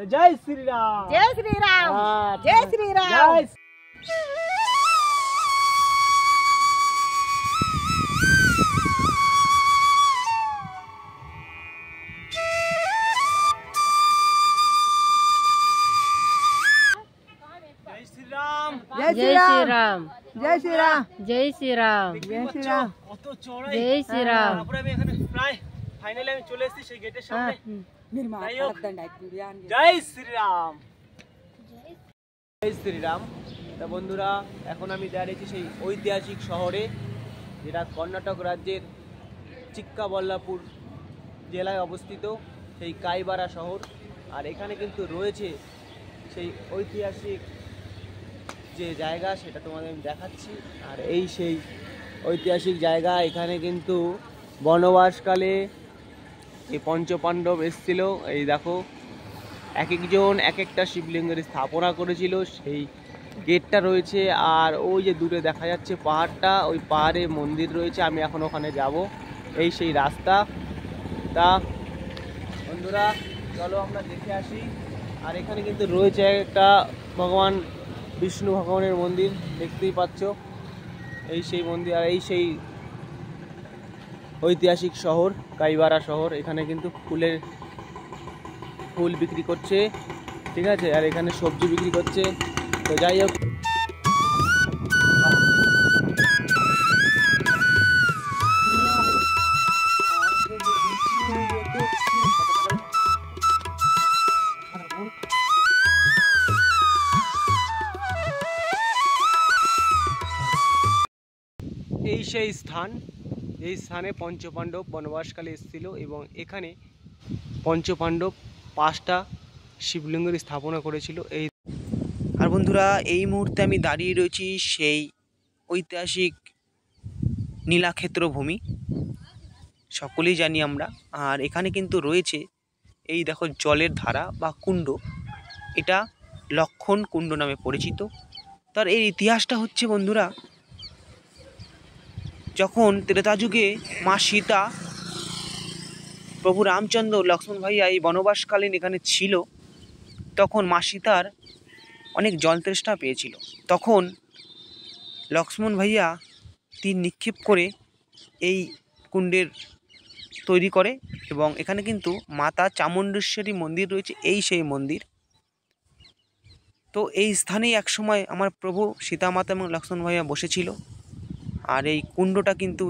तो जय श्री राम, जय श्री राम, जय श्री राम। जय श्री राम, जय श्री राम, जय श्री राम, जय श्री राम। কত চড়াই, जय श्री राम। তারপরে আমি এখানে প্রায় ফাইনালি আমি চলে এসেছি সেই গেটের সামনে। জয় শ্রী রাম, জয় শ্রী রাম। তা বন্ধুরা, এখন আমি দাঁড়িয়েছি সেই ঐতিহাসিক শহরে, যেটা কর্ণাটক রাজ্যের চিক্কাবল্লাপুর জেলায় অবস্থিত, সেই কাইবারা শহর। আর এখানে কিন্তু রয়েছে সেই ঐতিহাসিক যে জায়গা, সেটা তোমাদের আমি দেখাচ্ছি। আর এই সেই ঐতিহাসিক জায়গা, এখানে কিন্তু বনবাসকালে এই পঞ্চপাণ্ডব এসেছিল। এই দেখো, এক একজন এক একটা শিবলিঙ্গের স্থাপনা করেছিল, সেই গেটটা রয়েছে। আর ওই যে দূরে দেখা যাচ্ছে পাহাড়টা, ওই পাহাড়ে মন্দির রয়েছে। আমি এখন ওখানে যাব, এই সেই রাস্তা। তা বন্ধুরা, চলো আমরা দেখে আসি। আর এখানে কিন্তু রয়েছে একটা ভগবান বিষ্ণু ভগবানের মন্দির, দেখতেই পাচ্ছ, এই সেই মন্দির। আর এই সেই ঐতিহাসিক শহর কাইবারা শহর। এখানে কিন্তু ফুল বিক্রি করছে, ঠিক আছে, আর এখানে সবজি বিক্রি করছে। তো যাই হোক, এই সেই স্থান, এই স্থানে পঞ্চপাণ্ডব বনবাসকালে এসেছিল এবং এখানে পঞ্চপাণ্ডব 5টা শিবলিঙ্গের স্থাপনা করেছিল। এই আর বন্ধুরা, এই মুহূর্তে আমি দাঁড়িয়ে রয়েছি সেই ঐতিহাসিক নীলাক্ষেত্র ভূমি, সকলেই জানি আমরা। আর এখানে কিন্তু রয়েছে এই দেখো জলের ধারা বা কুণ্ড, এটা লক্ষণ কুণ্ড নামে পরিচিত। তার এর ইতিহাসটা হচ্ছে বন্ধুরা, যখন ত্রেতা যুগে মা সীতা, প্রভু রামচন্দ্র, লক্ষ্মণ ভাইয়া এই বনবাসকালীন এখানে ছিল, তখন মা সীতার অনেক জল তৃষ্ণা পেয়েছিল। তখন লক্ষ্মণ ভাইয়া তীর নিক্ষেপ করে এই কুণ্ডের তৈরি করে এবং এখানে কিন্তু মাতা চামুণ্ডেশ্বরী মন্দির রয়েছে, এই সেই মন্দির। তো এই স্থানেই একসময় আমার প্রভু সীতা মাতা এবং লক্ষ্মণ ভাইয়া বসেছিল। আর এই কুণ্ডটা কিন্তু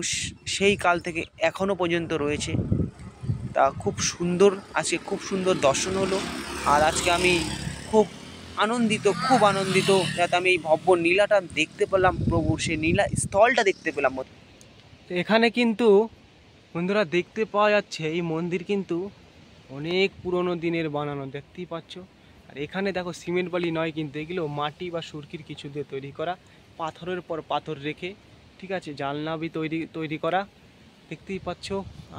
সেই কাল থেকে এখনও পর্যন্ত রয়েছে। তা খুব সুন্দর, আজকে খুব সুন্দর দর্শন হলো। আর আজকে আমি খুব আনন্দিত যাতে আমি এই ভব্য নীলাটা দেখতে পেলাম, প্রভুর সেই নীলা স্থলটা দেখতে পেলাম। তো এখানে কিন্তু বন্ধুরা দেখতে পাওয়া যাচ্ছে এই মন্দির কিন্তু অনেক পুরনো দিনের বানানো, দেখতেই পাচ্ছ। আর এখানে দেখো সিমেন্ট বালি নয়, কিন্তু এগুলো মাটি বা সুরকির কিছু দিয়ে তৈরি করা, পাথরের পর পাথর রেখে, ঠিক আছে, জালনাবি তৈরি করা, দেখতেই পাচ্ছ।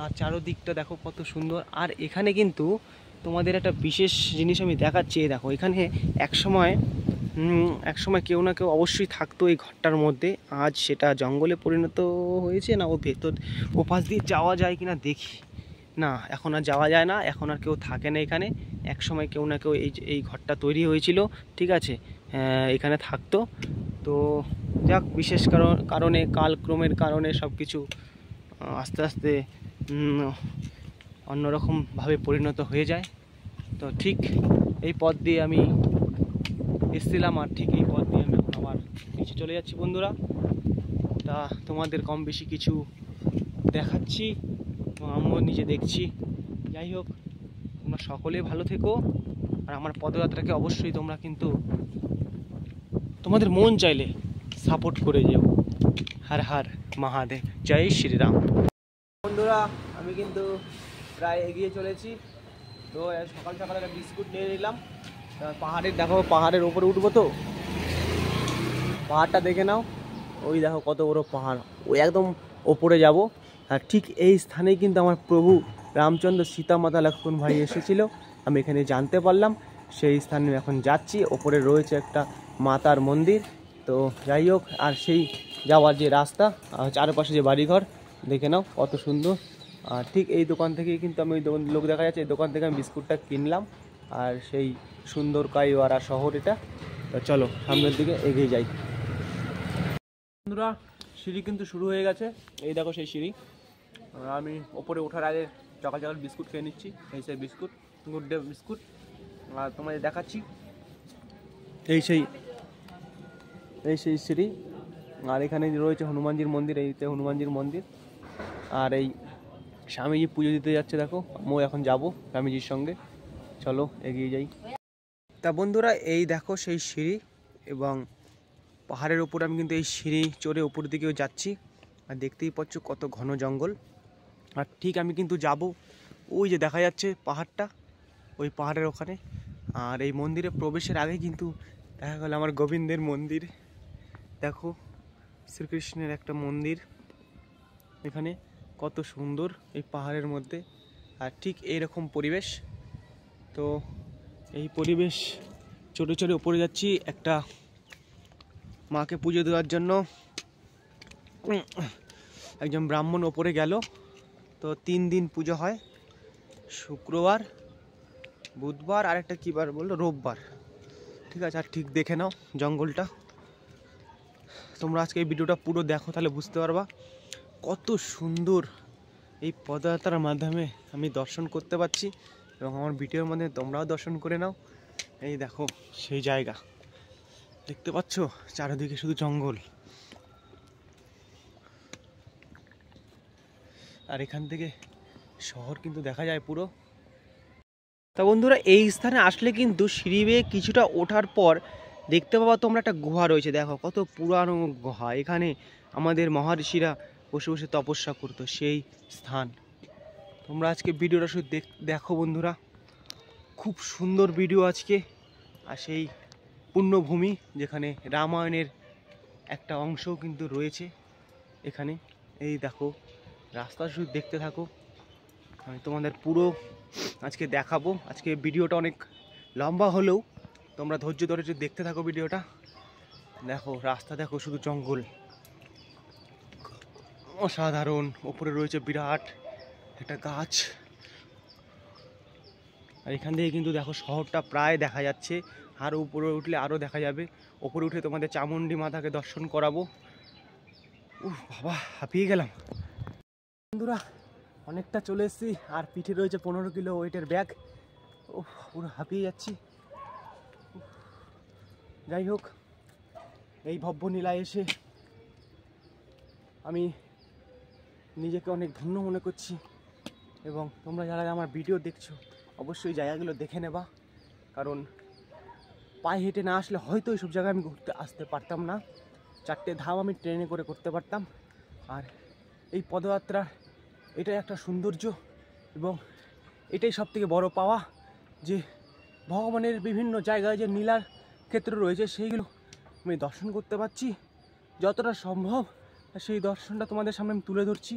আর চারোদিকটা দেখো কত সুন্দর। আর এখানে কিন্তু তোমাদের একটা বিশেষ জিনিস আমি দেখাচ্ছি। দেখো, এখানে এক সময় কেউ না কেউ অবশ্যই থাকতো এই ঘরটার মধ্যে। আজ সেটা জঙ্গলে পরিণত হয়েছে না, ও ভেতর ওপাশ দিয়ে যাওয়া যায় কিনা দেখি না, এখন আর যাওয়া যায় না, এখন আর কেউ থাকে না এখানে। এক সময় কেউ না কেউ এই ঘরটা তৈরি হয়েছিল, ঠিক আছে, এখানে থাকতো। তো যাক, বিশেষ কারণে কালক্রমের কারণে সব কিছু আস্তে আস্তে অন্যরকমভাবে পরিণত হয়ে যায়। তো ঠিক এই পথ দিয়ে আমি এসেছিলাম, আর ঠিক এই পথ দিয়ে আমি এখন আবার নিচে চলে যাচ্ছি বন্ধুরা। তা তোমাদের কম বেশি কিছু দেখাচ্ছি এবং আমিও নিজে দেখছি। যাই হোক, তোমরা সকলে ভালো থেকো। আর আমার পদযাত্রাকে অবশ্যই তোমরা কিন্তু তোমাদের মন চাইলে সাপোর্ট করে যেও। হর হর মহাদেব, জয় শ্রীরাম। বন্ধুরা, আমি কিন্তু প্রায় এগিয়ে চলেছি। তো সকাল সকাল একটা বিস্কুট নিয়ে নিলাম। পাহাড়ের দেখো, পাহাড়ের ওপরে উঠবো, তো পাহাড়টা দেখে নাও, ওই দেখো কত বড় পাহাড়, ওই একদম ওপরে যাব। আর ঠিক এই স্থানেই কিন্তু আমার প্রভু রামচন্দ্র, সীতা মাতা, লক্ষ্মণ ভাই এসেছিল, আমি এখানে জানতে পারলাম। সেই স্থানে এখন যাচ্ছি, ওপরে রয়েছে একটা মাতার মন্দির। তো যাই হোক, আর সেই যাওয়ার যে রাস্তা, চারপাশে যে বাড়িঘর দেখে নাও কত সুন্দর। আর ঠিক এই দোকান থেকেই কিন্তু আমি ওই লোক দেখা যাচ্ছে, এই দোকান থেকে আমি বিস্কুটটা কিনলাম। আর সেই সুন্দর কাইওয়ারা শহর এটা। তো চলো সামনের দিকে এগিয়ে যাই। বন্ধুরা সিঁড়ি কিন্তু শুরু হয়ে গেছে, এই দেখো সেই সিঁড়ি। আমি ওপরে ওঠার আগে সকাল সকাল বিস্কুট খেয়ে নিচ্ছি, এই সেই বিস্কুট, গুড ডে বিস্কুট। আর তোমাদের দেখাচ্ছি এই সেই সিঁড়ি। আর এখানে রয়েছে হনুমানজির মন্দির, এইতে হনুমানজির মন্দির। আর এই স্বামীজি পুজো দিতে যাচ্ছে, দেখো আমিও এখন যাব স্বামীজির সঙ্গে। চলো এগিয়ে যাই। তা বন্ধুরা এই দেখো সেই সিঁড়ি, এবং পাহাড়ের ওপর আমি কিন্তু এই সিঁড়ি চড়ে ওপর দিকেও যাচ্ছি। আর দেখতেই পাচ্ছ কত ঘন জঙ্গল। আর ঠিক আমি কিন্তু যাব ওই যে দেখা যাচ্ছে পাহাড়টা, ওই পাহাড়ের ওখানে। আর এই মন্দিরে প্রবেশের আগে কিন্তু দেখা গেল আমার গোবিন্দের মন্দির। দেখো শ্রীকৃষ্ণের একটা মন্দির এখানে, কত সুন্দর এই পাহাড়ের মধ্যে। আর ঠিক এইরকম পরিবেশ। তো এই পরিবেশ চড়ে চড়ে উপরে যাচ্ছি একটা মাকে পুজো দেওয়ার জন্য। একজন ব্রাহ্মণ ওপরে গেল। তো 3 দিন পুজো হয়, শুক্রবার, বুধবার, আর একটা কী বার বললো, রোববার। ঠিক আছে, আর ঠিক দেখে নাও জঙ্গলটা। তোমরা আজকে এই ভিডিওটা পুরো দেখো, তাহলে বুঝতে পারবা কত সুন্দর এই পদযাত্রার মাধ্যমে আমি দর্শন করতে পারছি। এবং আমার ভিডিওর মধ্যে তোমরাও দর্শন করে নাও। এই দেখো সেই জায়গা, দেখতে পাচ্ছ চারিদিকে শুধু জঙ্গল। আর এখান থেকে শহর কিন্তু দেখা যায় পুরো। তা বন্ধুরা এই স্থানে আসলে কিন্তু সিঁড়ি বেয়ে কিছুটা ওঠার পর দেখতে পাবা তোমরা একটা গুহা রয়েছে। দেখো কত পুরানো গুহা, এখানে আমাদের মহর্ষিরা বসে বসে তপস্যা করতো, সেই স্থান। তোমরা আজকে ভিডিওটা শুধু দেখো বন্ধুরা, খুব সুন্দর ভিডিও আজকে। আর সেই পুণ্যভূমি যেখানে রামায়ণের একটা অংশও কিন্তু রয়েছে এখানে। এই দেখো রাস্তা শুধু দেখতে থাকো, আমি তোমাদের পুরো আজকে দেখাবো। আজকে ভিডিওটা অনেক লম্বা হলেও তোমরা ধৈর্য ধরে দেখতে থাকো ভিডিওটা। দেখো রাস্তা, দেখো শুধু জঙ্গল, অসাধারণ। ওপরে রয়েছে বিরাট একটা গাছ। আর এখান থেকে কিন্তু দেখো শহরটা প্রায় দেখা যাচ্ছে। আর উপরে উঠলে আরও দেখা যাবে। ওপরে উঠে তোমাদের চামুণ্ডী মাতাকে দর্শন করাবো। উফ বাবা, হাঁপিয়ে গেলাম বন্ধুরা, অনেকটা চলে এসেছি। আর পিঠে রয়েছে 15 কিলো ওয়েটের ব্যাগ। ও পুরো হাঁপিয়ে যাচ্ছি। যাই হোক, এই ভব্য নীলায় এসে আমি নিজেকে অনেক ধন্য মনে করছি। এবং তোমরা যারা আমার ভিডিও দেখছো অবশ্যই জায়গাগুলো দেখে নেবা, কারণ পায়ে হেঁটে না আসলে হয়তো এইসব জায়গায় আমি ঘুরতে আসতে পারতাম না। 4টে ধাপ আমি ট্রেনে করে করতে পারতাম। আর এই পদযাত্রার এটাই একটা সৌন্দর্য, এবং এটাই সবথেকে বড় পাওয়া যে ভগবানের বিভিন্ন জায়গায় যে নীলার ক্ষেত্র রয়েছে সেইগুলো আমি দর্শন করতে পারছি। যতটা সম্ভব সেই দর্শনটা তোমাদের সামনে আমি তুলে ধরছি।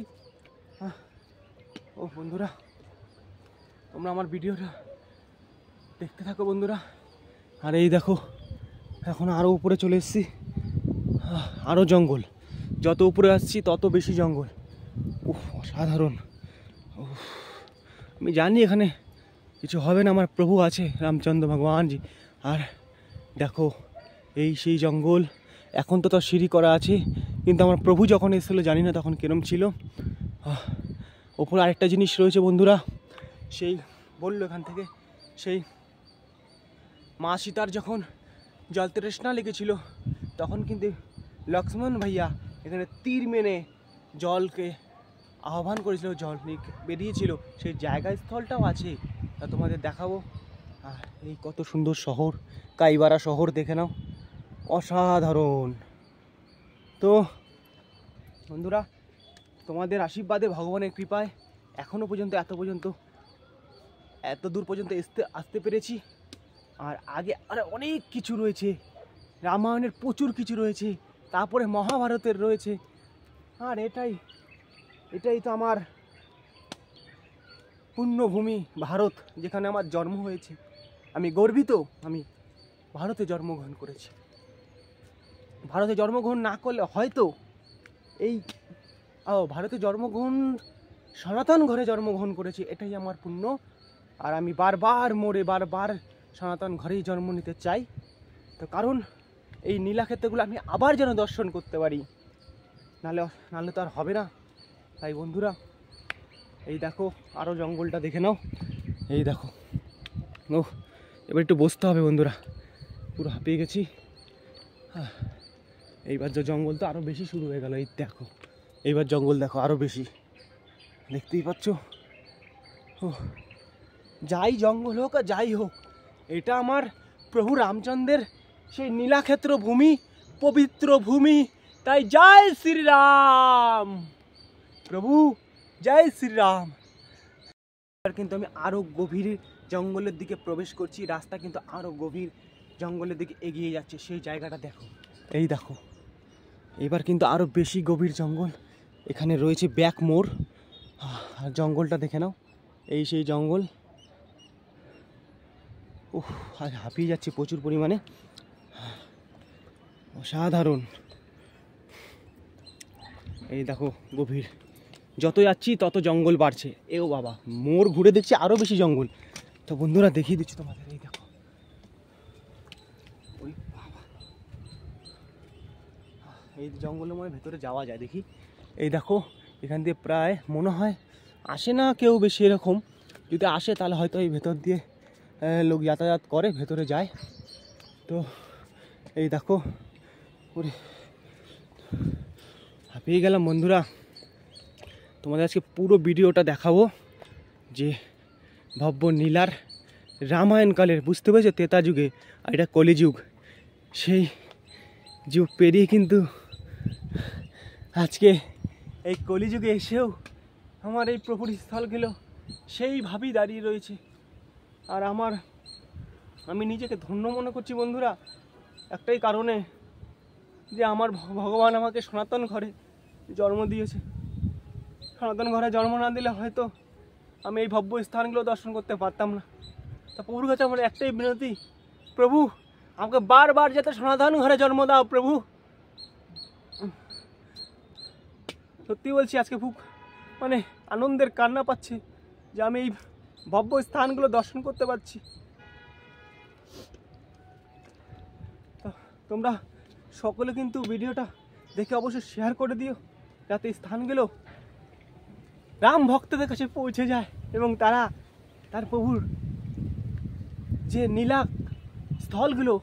ও বন্ধুরা, তোমরা আমার ভিডিওটা দেখতে থাকো বন্ধুরা। আর এই দেখো এখন আরও উপরে চলে এসেছি, আরও জঙ্গল। যত উপরে আসছি তত বেশি জঙ্গল। উফ অসাধারণ। আমি জানি এখানে কিছু হবে না, আমার প্রভু আছে রামচন্দ্র ভগবানজি। আর দেখো এই সেই জঙ্গল। এখন তো তার সিঁড়ি করা আছে, কিন্তু আমার প্রভু যখন এসেছিলো জানি না তখন কিরম ছিল। ওপরে আরেকটা জিনিস রয়েছে বন্ধুরা, সেই বললো এখান থেকে, সেই মা সীতার যখন জল তৃষ্ণা লেগেছিল তখন কিন্তু লক্ষ্মণ ভাইয়া এখানে তীর মেনে জলকে আহ্বান করেছিল, জল বেরিয়েছিল। সেই জায়গা স্থলটাও আছে, তা তোমাদের দেখাবো। আর এই কত সুন্দর শহর, কাইবারা শহর দেখে নাও, অসাধারণ। তো বন্ধুরা তোমাদের আশীর্বাদে, ভগবানের কৃপায় এখনও পর্যন্ত এত দূর পর্যন্ত আসতে পেরেছি। আর আগে আরে অনেক কিছু রয়েছে, রামায়ণের প্রচুর কিছু রয়েছে, তারপরে মহাভারতের রয়েছে। আর এটাই তো আমার পুণ্যভূমি ভারত, যেখানে আমার জন্ম হয়েছে। আমি গর্বিত আমি ভারতে জন্মগ্রহণ করেছি। ভারতে জন্মগ্রহণ না করলে হয়তো ভারতে জন্মগ্রহণ, সনাতন ঘরে জন্মগ্রহণ করেছি, এটাই আমার পুণ্য। আর আমি বারবার মরে বারবার সনাতন ঘরেই জন্ম নিতে চাই, তো কারণ এই নীলাক্ষেত্রগুলো আমি আবার যেন দর্শন করতে পারি, নাহলে তো আর হবে না। তাই বন্ধুরা এই দেখো আরও জঙ্গলটা দেখে নাও, এই দেখো। ও এবার একটু বসতে হবে বন্ধুরা, পুরো হাঁপিয়ে গেছি। এইবার যে জঙ্গল তো আরও বেশি শুরু হয়ে গেল, এই দেখো এইবার জঙ্গল দেখো আরও বেশি, দেখতেই পাচ্ছ। ও যাই জঙ্গল হোক আর যাই হোক, এটা আমার প্রভু রামচন্দ্রের সেই নীলাক্ষেত্র ভূমি, পবিত্র ভূমি। তাই জয় শ্রীরাম, প্রভু জয় শ্রীরাম। এবার কিন্তু আমি আরও গভীর জঙ্গলের দিকে প্রবেশ করছি, রাস্তা কিন্তু আরও গভীর জঙ্গলের দিকে এগিয়ে যাচ্ছে। সেই জায়গাটা দেখো, এই দেখো এবার কিন্তু আরও বেশি গভীর জঙ্গল। এখানে রয়েছে ব্যাক মোড়, আর জঙ্গলটা দেখে নাও, এই সেই জঙ্গল। ওহ আজ হাঁপিয়ে যাচ্ছি প্রচুর পরিমাণে, অসাধারণ। এই দেখো গভীর, যত যাচ্ছি তত জঙ্গল বাড়ছে। এও বাবা, মোড় ঘুরে দেখছি আরও বেশি জঙ্গল। তো বন্ধুরা দেখিয়ে দিচ্ছি তোমাদের, এই দেখো ওই বাবা, এই জঙ্গলের মধ্যে ভেতরে যাওয়া যায় দেখি। এই দেখো এখান দিয়ে প্রায় মনে হয় আসে না কেউ বেশি এরকম, যদি আসে তাহলে হয়তো এই ভেতর দিয়ে লোক যাতায়াত করে, ভেতরে যায়। তো এই দেখো ওরে হাঁপিয়ে গেলাম বন্ধুরা। তোমাদের আজকে পুরো ভিডিওটা দেখাবো, যে ভব্য নীলার রামায়ণকালের, বুঝতে পেরেছো, ত্রেতা যুগে, আর এটা কলিযুগ। সেই যুগ পেরিয়ে কিন্তু আজকে এই কলিযুগে এসেও আমার এই প্রভুর স্থলগুলো সেইভাবেই দাঁড়িয়ে রয়েছে। আর আমি নিজেকে ধন্য মনে করছি বন্ধুরা, একটাই কারণে, যে আমার ভগবান আমাকে সনাতন ঘরে জন্ম দিয়েছে। সনাতন ঘরে জন্ম না দিলে হয়তো আমি এই ভব্য স্থানগুলো দর্শন করতে পারতাম না। তা প্রভুর কাছে আমার একটাই বিনতি, প্রভু আমাকে বারবার যাতে সনাতন ঘরে জন্ম দাও প্রভু। সত্যি বলছি আজকে খুব মানে আনন্দের কান্না পাচ্ছে যে আমি এই ভব্য স্থানগুলো দর্শন করতে পারছি। তোমরা সকলে কিন্তু ভিডিওটা দেখে অবশ্যই শেয়ার করে দিও, যাতে স্থানগুলো রাম ভক্তদের কাছে পৌঁছে যায় এবং তারা তার প্রভুর যে নীলা স্থলগুলো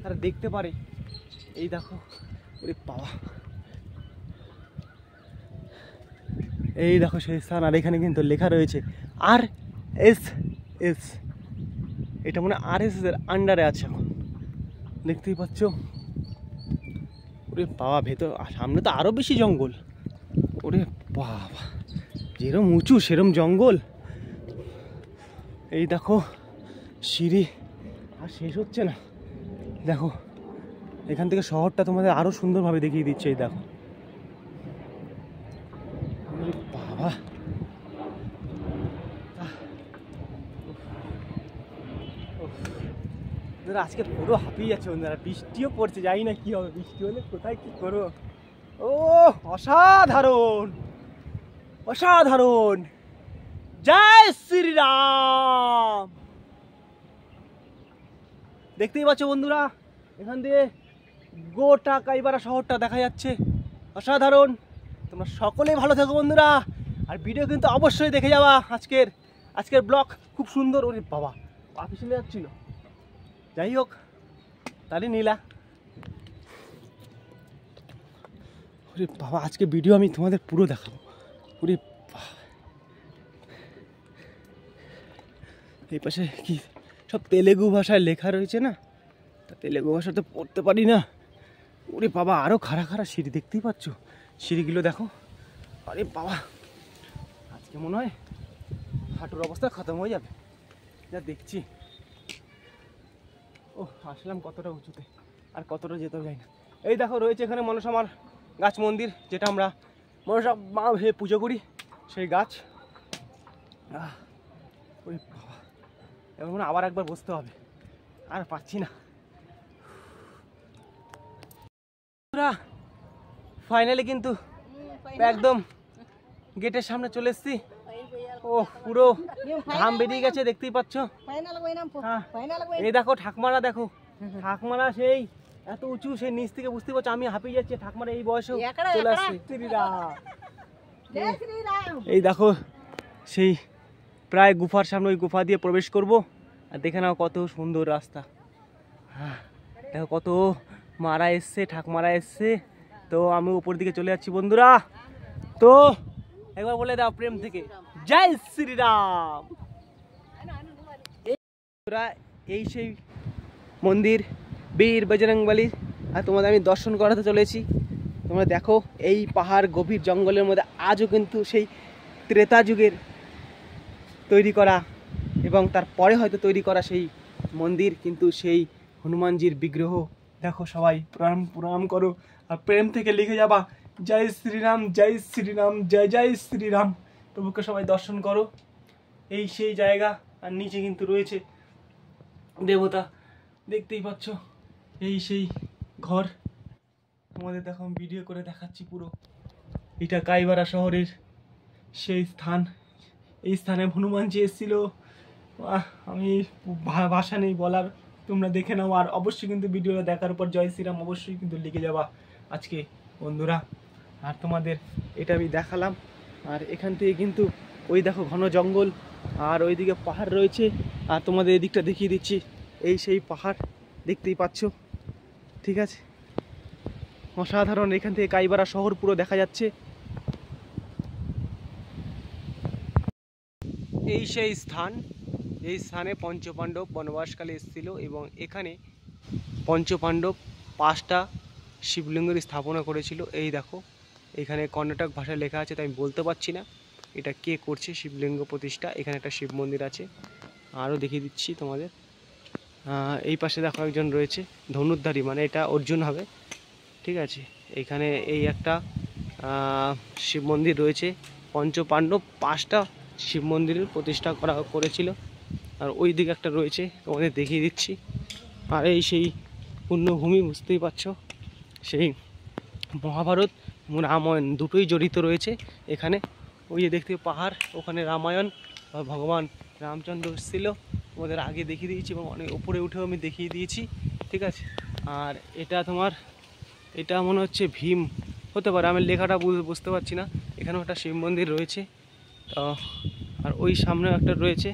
তারা দেখতে পারে। এই দেখো ওরে বাবা, এই দেখো সেই স্থান। আর এখানে কিন্তু লেখা রয়েছে RSS, এটা মানে RSS এর আন্ডারে আছে এখন, দেখতেই পাচ্ছ। ওরে বাবা, ভেতর সামনে তো আরও বেশি জঙ্গল। ওরে বাবা, যেরম উঁচু সেরম জঙ্গল। এই দেখো সিঁড়ি, আর শেষ হচ্ছে না। দেখো এখান থেকে শহরটা তোমাদের আরও সুন্দরভাবে দেখিয়ে দিচ্ছে। এই দেখো বাবা, আজকে পুরো হাঁপিয়ে যাচ্ছে বন্ধুরা। বৃষ্টিও পড়ছে, জানি না কি হবে, বৃষ্টি হলে কোথায় কি করবো। ও অসাধারণ অসাধারণ, জয় শ্রীরাম। দেখতেই পাচ্ছ বন্ধুরা, এখান দিয়ে গোটা কাইবারা শহরটা দেখা যাচ্ছে, অসাধারণ। তোমরা সকলেই ভালো থেকো বন্ধুরা, আর ভিডিও কিন্তু অবশ্যই দেখে যাওয়া। আজকের ব্লগ খুব সুন্দর। ওরে বাবা, পা পিছলে যাচ্ছিল। যাই হোক, তাহলে নীলা, ওরে বাবা, আজকে ভিডিও আমি তোমাদের পুরো দেখাবো। ওরে এই পাশে কি সব তেলেগু ভাষায় লেখা রয়েছে না, তা তেলেগু ভাষা তো পড়তে পারি না। ওরে বাবা, আরও খাড়া খাড়া সিঁড়ি, দেখতেই পাচ্ছ সিঁড়িগুলো দেখো। আরে বাবা, আজকে মনে হয় হাঁটুর অবস্থা খতম হয়ে যাবে যা দেখছি। ও আসলাম কতটা উঁচুতে, আর কতটা যেতেও যাই না। এই দেখো রয়েছে এখানে মনসামার গাছ মন্দির, যেটা আমরা মনসা মা ভেবে পুজো করি, সেই গাছ। ওই বাবা, এবার মনে আবার একবার বসতে হবে, আর পাচ্ছি না। ফাইনালি কিন্তু একদম গেটের সামনে চলে এসেছি। ও পুরো ঘাম বেরিয়ে গেছে, দেখতেই পাচ্ছ। ফাইনাল কই নাম হ্যাঁ। ফাইনাল কই এই দেখো ঠাকমারা, দেখো ঠাকমারা সেই এত উঁচু, সেই নিচ থেকে বুঝতে পারছো আমি হাঁপিয়ে যাচ্ছি। ঠাকমারা এই বয়সেও চলে আসছে। শ্রীরাম। জয় শ্রী রাম। এই দেখো সেই প্রায় গুফার সামনে, ওই গুফা দিয়ে প্রবেশ করব। আর দেখে নাও কত সুন্দর রাস্তা। হ্যাঁ দেখো কত মারা এসছে, ঠাকমারা এসছে। তো আমি উপর দিকে চলে যাচ্ছি বন্ধুরা। তো একবার বলে দাও প্রেম থেকে জয় শ্রীরাম। এই সেই মন্দির বীর বজরংবলী, আর তোমাদের আমি দর্শন করাতে চলেছি। তোমরা দেখো এই পাহাড় গভীর জঙ্গলের মধ্যে আজও কিন্তু সেই ত্রেতা যুগের তৈরি করা এবং তারপরে হয়তো তৈরি করা সেই মন্দির, কিন্তু সেই হনুমানজির বিগ্রহ দেখো। সবাই প্রণাম প্রণাম করো আর প্রেম থেকে লিখে যাবা জয় শ্রীরাম, জয় শ্রীরাম, জয় জয় শ্রীরাম। প্রভুকে সবাই দর্শন করো। এই সেই জায়গা, আর নিচে কিন্তু রয়েছে দেবতা, দেখতেই পাচ্ছ। এই সেই ঘর, তোমাদের দেখো আমি ভিডিও করে দেখাচ্ছি পুরো। এটা কাইবারা শহরের সেই স্থান। এই স্থানে হনুমানজি এসেছিল। আমি ভাষা নেই বলার, তোমরা দেখে নাও। আর অবশ্যই কিন্তু ভিডিওটা দেখার পর জয় শ্রীরাম অবশ্যই কিন্তু লিখে যাবা আজকে বন্ধুরা। আর তোমাদের এটা আমি দেখালাম। আর এখান থেকে কিন্তু ওই দেখো ঘন জঙ্গল, আর ওইদিকে পাহাড় রয়েছে। আর তোমাদের এদিকটা দেখিয়ে দিচ্ছি, এই সেই পাহাড় দেখতেই পাচ্ছ। ঠিক আছে, অসাধারণ। এখান থেকে কাইবারা শহর পুরো দেখা যাচ্ছে। এই সেই স্থান, এই স্থানে পঞ্চপাণ্ডব বনবাসকালে এসেছিল এবং এখানে পঞ্চপাণ্ডব 5টা শিবলিঙ্গের স্থাপনা করেছিল। এই দেখো এখানে কর্ণাটক ভাষায় লেখা আছে, তাই আমি বলতে পারছি না এটা কে করছে শিবলিঙ্গ প্রতিষ্ঠা। এখানে একটা শিব মন্দির আছে, আরও দেখিয়ে দিচ্ছি তোমাদের। এই পাশে দেখো একজন রয়েছে ধনুর্ধারী, মানে এটা অর্জুন হবে। ঠিক আছে, এইখানে এই একটা শিব মন্দির রয়েছে। পঞ্চপাণ্ডব 5টা শিব মন্দিরের প্রতিষ্ঠা করেছিল। আর ওই দিকে একটা রয়েছে, তোমাদের দেখিয়ে দিচ্ছি। আর এই সেই পুণ্যভূমি, বুঝতেই পারছো, সেই মহাভারত রামায়ণ দুটোই জড়িত রয়েছে এখানে। ওই যে দেখতে পাহাড়, ওখানে রামায়ণ ভগবান রামচন্দ্র এসেছিল, তোমাদের আগে দেখিয়ে দিয়েছি এবং অনেক উপরে উঠেও আমি দেখিয়ে দিয়েছি। ঠিক আছে, আর এটা তোমার, এটা মনে হচ্ছে ভীম হতে পারে, আমি লেখাটা বুঝতে পারছি না। এখানেও একটা শিব মন্দির রয়েছে। তো আর ওই সামনেও একটা রয়েছে,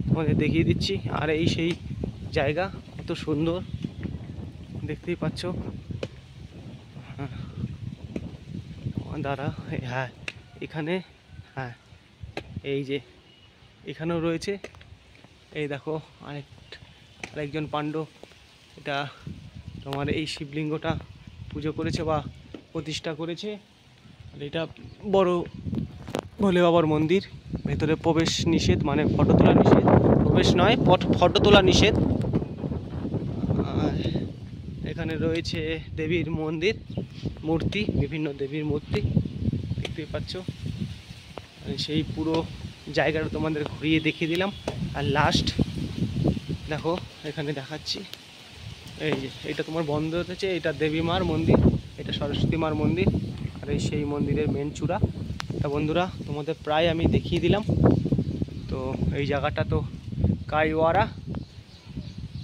তোমাদের দেখিয়ে দিচ্ছি। আর এই সেই জায়গা, কত সুন্দর দেখতেই পাচ্ছ। দাঁড়া, হ্যাঁ এখানে, হ্যাঁ এই যে এখানেও রয়েছে। এই দেখো আরেকজন পাণ্ডব, এটা তোমার এই শিবলিঙ্গটা পুজো করেছে বা প্রতিষ্ঠা করেছে। আর এটা বড় ভোলে বাবার মন্দির, ভেতরে প্রবেশ নিষেধ, মানে ফটো তোলা নিষেধ, প্রবেশ নয় ফটো তোলা নিষেধ। এখানে রয়েছে দেবীর মন্দির, মূর্তি, বিভিন্ন দেবীর মূর্তি দেখতেই পাচ্ছ। সেই পুরো জায়গাটা তোমাদের ঘুরিয়ে দেখিয়ে দিলাম। আর লাস্ট দেখো এখানে দেখাচ্ছি, এই যে এটা তোমার বন্ধ হতেছে, এটা দেবী মার মন্দির, এটা সরস্বতী মার মন্দির। আর এই সেই মন্দিরের মেন চূড়া। তা বন্ধুরা তোমাদের প্রায় আমি দেখিয়ে দিলাম। তো এই জায়গাটা তো কাইওয়ারা,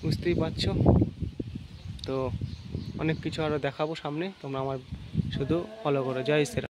বুঝতেই পারছো। তো অনেক কিছু আরও দেখাবো সামনে, তোমরা আমার শুধু ফলো করো। জয় শ্রীরাম।